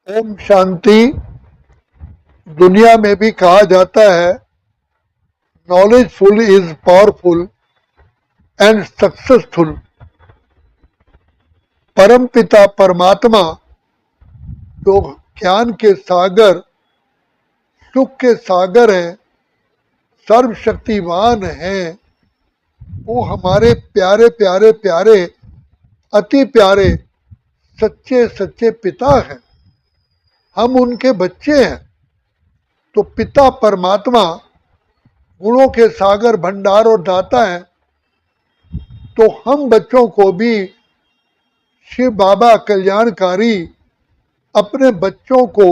ओम शांति। दुनिया में भी कहा जाता है knowledgeful is powerful and successful. परम पिता परमात्मा जो ज्ञान के सागर, सुख के सागर हैं, सर्वशक्तिवान हैं, वो हमारे प्यारे प्यारे प्यारे, अति प्यारे, सच्चे सच्चे पिता हैं। हम उनके बच्चे हैं। तो पिता परमात्मा गुणों के सागर, भंडार और दाता है। तो हम बच्चों को भी शिव बाबा कल्याणकारी अपने बच्चों को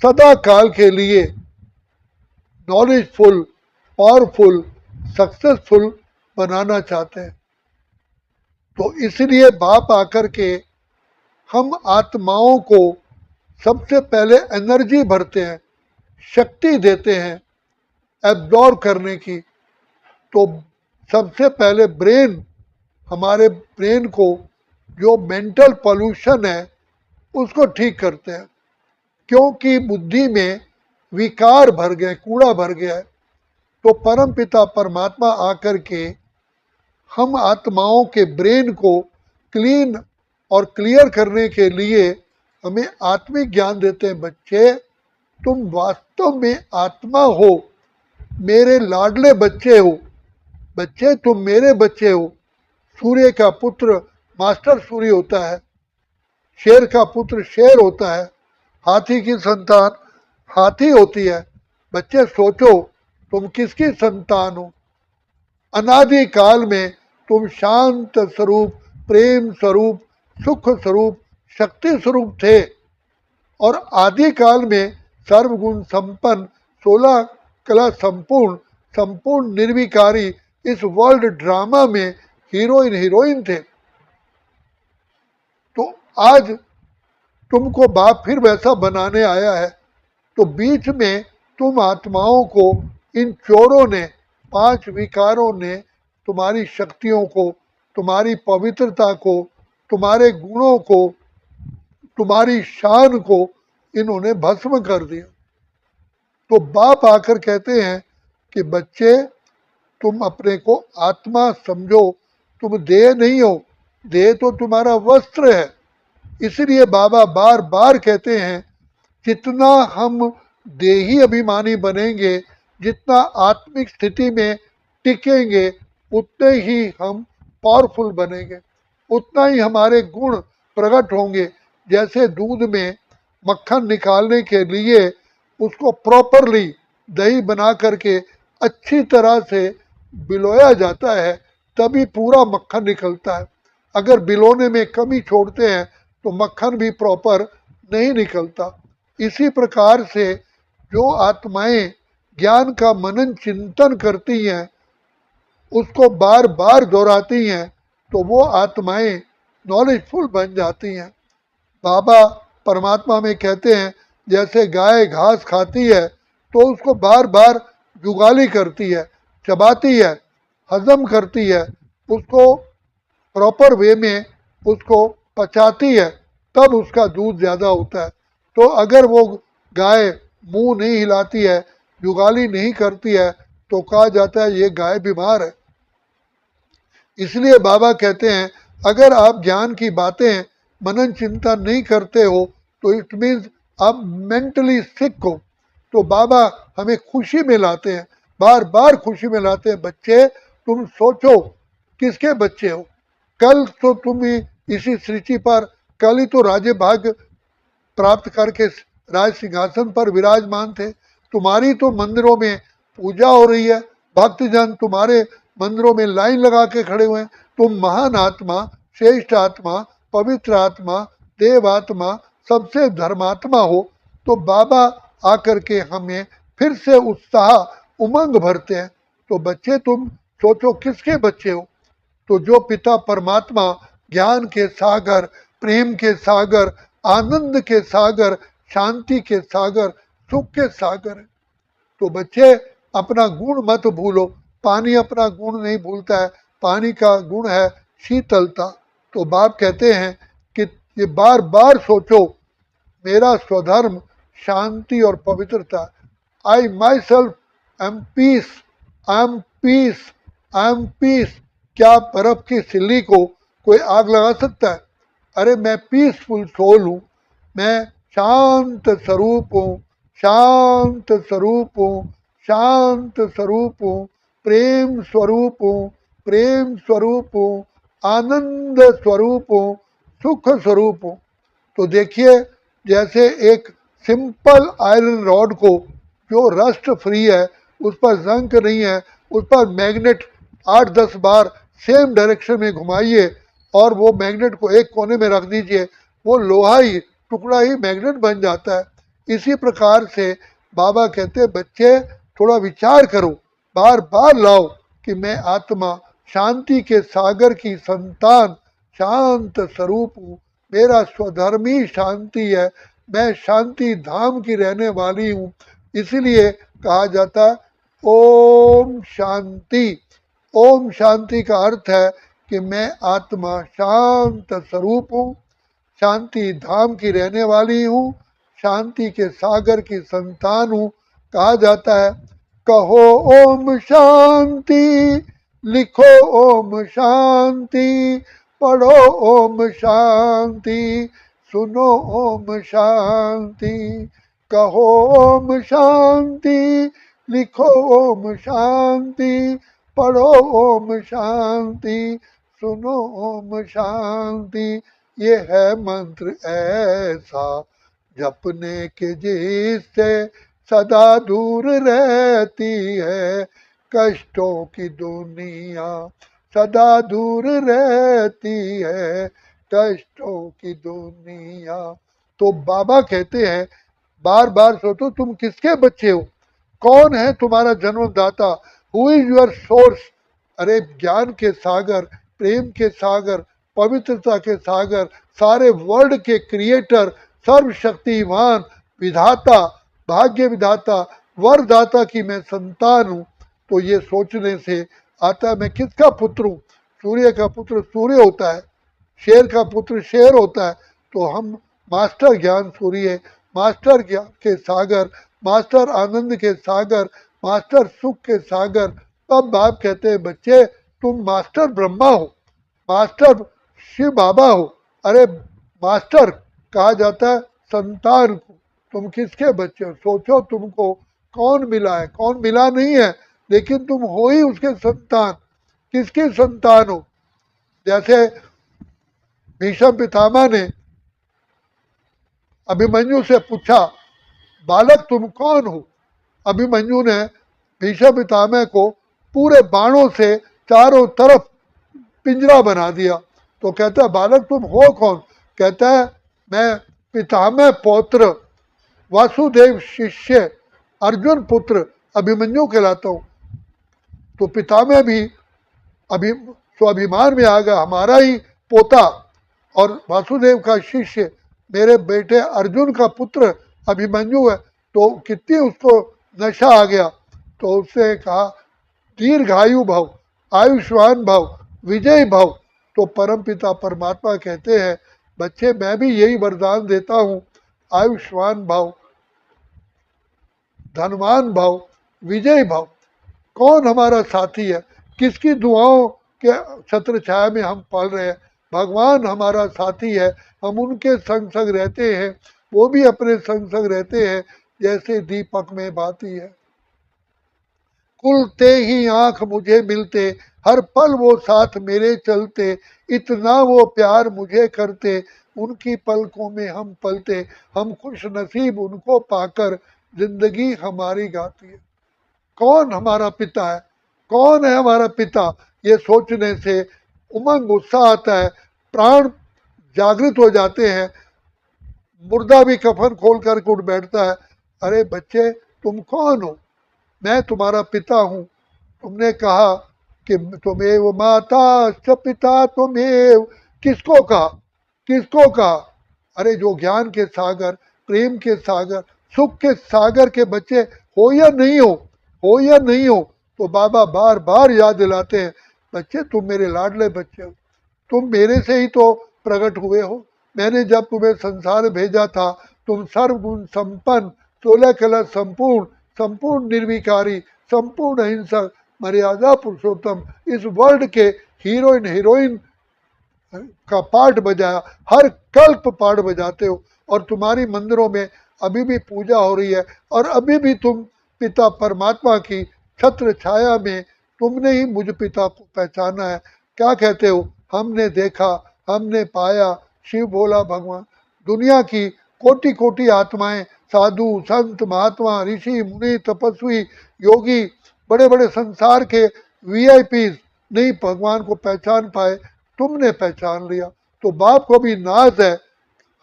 सदा काल के लिए नॉलेजफुल, पावरफुल, सक्सेसफुल बनाना चाहते हैं। तो इसलिए बाप आकर के हम आत्माओं को सबसे पहले एनर्जी भरते हैं, शक्ति देते हैं एब्जॉर्ब करने की। तो सबसे पहले ब्रेन, हमारे ब्रेन को जो मेंटल पॉल्यूशन है उसको ठीक करते हैं, क्योंकि बुद्धि में विकार भर गए, कूड़ा भर गया है। तो परम पिता परमात्मा आकर के हम आत्माओं के ब्रेन को क्लीन और क्लियर करने के लिए हमें आत्मिक ज्ञान देते हैं। बच्चे, तुम वास्तव में आत्मा हो, मेरे लाडले बच्चे हो। बच्चे, तुम मेरे बच्चे हो। सूर्य का पुत्र मास्टर सूर्य होता है, शेर का पुत्र शेर होता है, हाथी की संतान हाथी होती है। बच्चे सोचो, तुम किसकी संतान हो? अनादि काल में तुम शांत स्वरूप, प्रेम स्वरूप, सुख स्वरूप, शक्ति स्वरूप थे। और आदि काल में सर्वगुण संपन्न, 16 कला संपूर्ण, संपूर्ण निर्विकारी इस वर्ल्ड ड्रामा में हीरोइन हीरोइन थे। तो आज तुमको बाप फिर वैसा बनाने आया है। तो बीच में तुम आत्माओं को इन चोरों ने, 5 विकारों ने तुम्हारी शक्तियों को, तुम्हारी पवित्रता को, तुम्हारे गुणों को, तुम्हारी शान को इन्होंने भस्म कर दिया। तो बाप आकर कहते हैं कि बच्चे, तुम अपने को आत्मा समझो, तुम देह नहीं हो। देह तो तुम्हारा वस्त्र है। इसलिए बाबा बार बार कहते हैं, जितना हम देही अभिमानी बनेंगे, जितना आत्मिक स्थिति में टिकेंगे, उतने ही हम पावरफुल बनेंगे, उतना ही हमारे गुण प्रकट होंगे। जैसे दूध में मक्खन निकालने के लिए उसको प्रॉपरली दही बना करके अच्छी तरह से बिलोया जाता है, तभी पूरा मक्खन निकलता है। अगर बिलोने में कमी छोड़ते हैं तो मक्खन भी प्रॉपर नहीं निकलता। इसी प्रकार से जो आत्माएं ज्ञान का मनन चिंतन करती हैं, उसको बार बार दोहराती हैं, तो वो आत्माएं नॉलेजफुल बन जाती हैं। बाबा परमात्मा में कहते हैं, जैसे गाय घास खाती है तो उसको बार बार जुगाली करती है, चबाती है, हजम करती है, उसको प्रॉपर वे में उसको पचाती है, तब उसका दूध ज़्यादा होता है। तो अगर वो गाय मुंह नहीं हिलाती है, जुगाली नहीं करती है, तो कहा जाता है ये गाय बीमार है। इसलिए बाबा कहते हैं, अगर आप ज्ञान की बातें मनन चिंतन नहीं करते हो तो इट मीन्स आप मेंटली सिक हो। तो बाबा हमें खुशी में लाते हैं, बार बार खुशी में लाते हैं। बच्चे, तुम सोचो किसके बच्चे हो? कल तो तुम इसी सृष्टि पर, कल ही तो राज्य भाग प्राप्त करके राज सिंहासन पर विराजमान थे। तुम्हारी तो मंदिरों में पूजा हो रही है, भक्तजन तुम्हारे मंदिरों में लाइन लगा के खड़े हुए हैं। तुम महान आत्मा, श्रेष्ठ आत्मा, पवित्र आत्मा, देव आत्मा, सबसे धर्मात्मा हो। तो बाबा आकर के हमें फिर से उत्साह, उमंग भरते हैं। तो बच्चे, तुम सोचो किसके बच्चे हो? तो जो पिता परमात्मा ज्ञान के सागर, प्रेम के सागर, आनंद के सागर, शांति के सागर, सुख के सागर है। तो बच्चे, अपना गुण मत भूलो। पानी अपना गुण नहीं भूलता है, पानी का गुण है शीतलता। तो बाप कहते हैं कि ये बार बार सोचो मेरा स्वधर्म शांति और पवित्रता। I myself am peace, I am peace, I am peace. क्या बर्फ की सिल्ली को कोई आग लगा सकता है? अरे मैं पीसफुल सोल हूँ, मैं शांत स्वरूप हूँ, शांत स्वरूप हूँ, शांत स्वरूप हूँ, प्रेम स्वरूप हूँ, प्रेम स्वरूप हूँ, आनंद स्वरूप हूँ, सुख स्वरूप हूँ। तो देखिए, जैसे एक सिंपल आयरन रॉड को जो रस्ट फ्री है, उस पर जंग नहीं है, उस पर मैग्नेट 8-10 बार सेम डायरेक्शन में घुमाइए और वो मैग्नेट को एक कोने में रख दीजिए, वो लोहा ही टुकड़ा ही मैग्नेट बन जाता है। इसी प्रकार से बाबा कहते हैं बच्चे थोड़ा विचार करो, बार बार लाओ कि मैं आत्मा शांति के सागर की संतान शांत स्वरूप हूँ, मेरा स्वधर्म ही शांति है, मैं शांति धाम की रहने वाली हूँ। इसीलिए कहा जाता है ओम शांति। ओम शांति का अर्थ है कि मैं आत्मा शांत स्वरूप हूँ, शांति धाम की रहने वाली हूँ, शांति के सागर की संतान हूँ। कहा जाता है कहो ओम शांति, लिखो ओम शांति, पढ़ो ओम शांति, सुनो ओम शांति। कहो ओम शांति, लिखो ओम शांति, पढ़ो ओम शांति, सुनो ओम शांति। ये है मंत्र ऐसा जपने के जिससे सदा दूर रहती है कष्टों की दुनिया, सदा दूर रहती है कष्टों की दुनिया। तो बाबा कहते हैं बार बार सोचो तुम किसके बच्चे हो, कौन है तुम्हारा जन्मदाता, हु इज योर सोर्स। अरे ज्ञान के सागर, प्रेम के सागर, पवित्रता के सागर, सारे वर्ल्ड के क्रिएटर, सर्वशक्तिमान विधाता, भाग्य विधाता, वरदाता की मैं संतान हूँ। तो ये सोचने से आता है मैं किसका पुत्र हूँ। सूर्य का पुत्र सूर्य होता है, शेर का पुत्र शेर होता है। तो हम मास्टर ज्ञान सूर्य, मास्टर ज्ञान के सागर, मास्टर आनंद के सागर, मास्टर सुख के सागर। तब बाप कहते हैं बच्चे तुम मास्टर ब्रह्मा हो, मास्टर शिव बाबा हो। अरे मास्टर कहा जाता है संतान को। तुम किसके बच्चे हो? सोचो तुमको कौन मिला है, कौन मिला नहीं है, लेकिन तुम हो ही उसके संतान। किसकी संतान हो? जैसे भीष्म पितामह ने अभिमन्यु से पूछा बालक तुम कौन हो? अभिमन्यु ने भीष्म पितामह को पूरे बाणों से चारों तरफ पिंजरा बना दिया। तो कहता है बालक तुम हो कौन? कहता है मैं पितामह पौत्र, वासुदेव शिष्य, अर्जुन पुत्र अभिमन्यु कहलाता हूँ। तो पितामह भी अभी स्वाभिमान में आ गया, हमारा ही पोता और वासुदेव का शिष्य मेरे बेटे अर्जुन का पुत्र अभिमन्यु है। तो कितनी उसको नशा आ गया। तो उससे कहा दीर्घायु भव, आयुष्मान भव, विजय भव। तो परमपिता परमात्मा कहते हैं बच्चे मैं भी यही वरदान देता हूँ, आयुष्मान भव, धनवान भव, विजय भव। कौन हमारा साथी है, किसकी दुआओं के छत्र छाया में हम पल रहे हैं? भगवान हमारा साथी है, हम उनके संग संग रहते हैं, वो भी अपने संग संग रहते हैं जैसे दीपक में बाती है। खुलते ही आंख मुझे मिलते, हर पल वो साथ मेरे चलते, इतना वो प्यार मुझे करते, उनकी पलकों में हम पलते, हम खुश नसीब उनको पाकर जिंदगी हमारी गाती है। कौन हमारा पिता है, कौन है हमारा पिता? ये सोचने से उमंग उत्साह आता है, प्राण जागृत हो जाते हैं, मुर्दा भी कफन खोल कर उठ बैठता है। अरे बच्चे तुम कौन हो? मैं तुम्हारा पिता हूँ। तुमने कहा कि तुम्हें माता च पिता तुम्हें, किसको कहा, किसको कहा? अरे जो ज्ञान के सागर, प्रेम के सागर, सुख के सागर के बच्चे हो या नहीं हो, हो या नहीं हो। तो बाबा बार बार याद दिलाते हैं बच्चे तुम मेरे लाडले बच्चे हो, तुम मेरे से ही तो प्रकट हुए हो। मैंने जब तुम्हें संसार भेजा था तुम सर्वगुण संपन्न, 16 कला संपूर्ण, संपूर्ण निर्विकारी, संपूर्ण अहिंसक, मर्यादा पुरुषोत्तम, इस वर्ल्ड के हीरोइन हीरोइन का पाठ बजाया, हर कल्प पाठ बजाते हो, और तुम्हारी मंदिरों में अभी भी पूजा हो रही है, और अभी भी तुम पिता परमात्मा की छत्र छाया में तुमने ही मुझ पिता को पहचाना है। क्या कहते हो? हमने देखा, हमने पाया, शिव बोला भगवान। दुनिया की कोटि कोटि आत्माएं, साधु संत महात्मा ऋषि मुनि तपस्वी योगी, बड़े बड़े संसार के वीआईपीज नहीं भगवान को पहचान पाए, तुमने पहचान लिया। तो बाप को भी नाज है,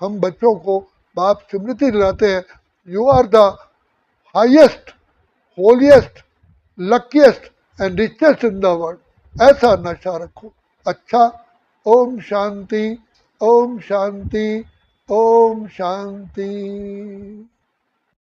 हम बच्चों को बाप स्मृति दिलाते हैं, you are the highest, holiest, luckiest and richest in the world. ऐसा नशा रखो। अच्छा, ओम शांति, ओम शांति, ओम शांति।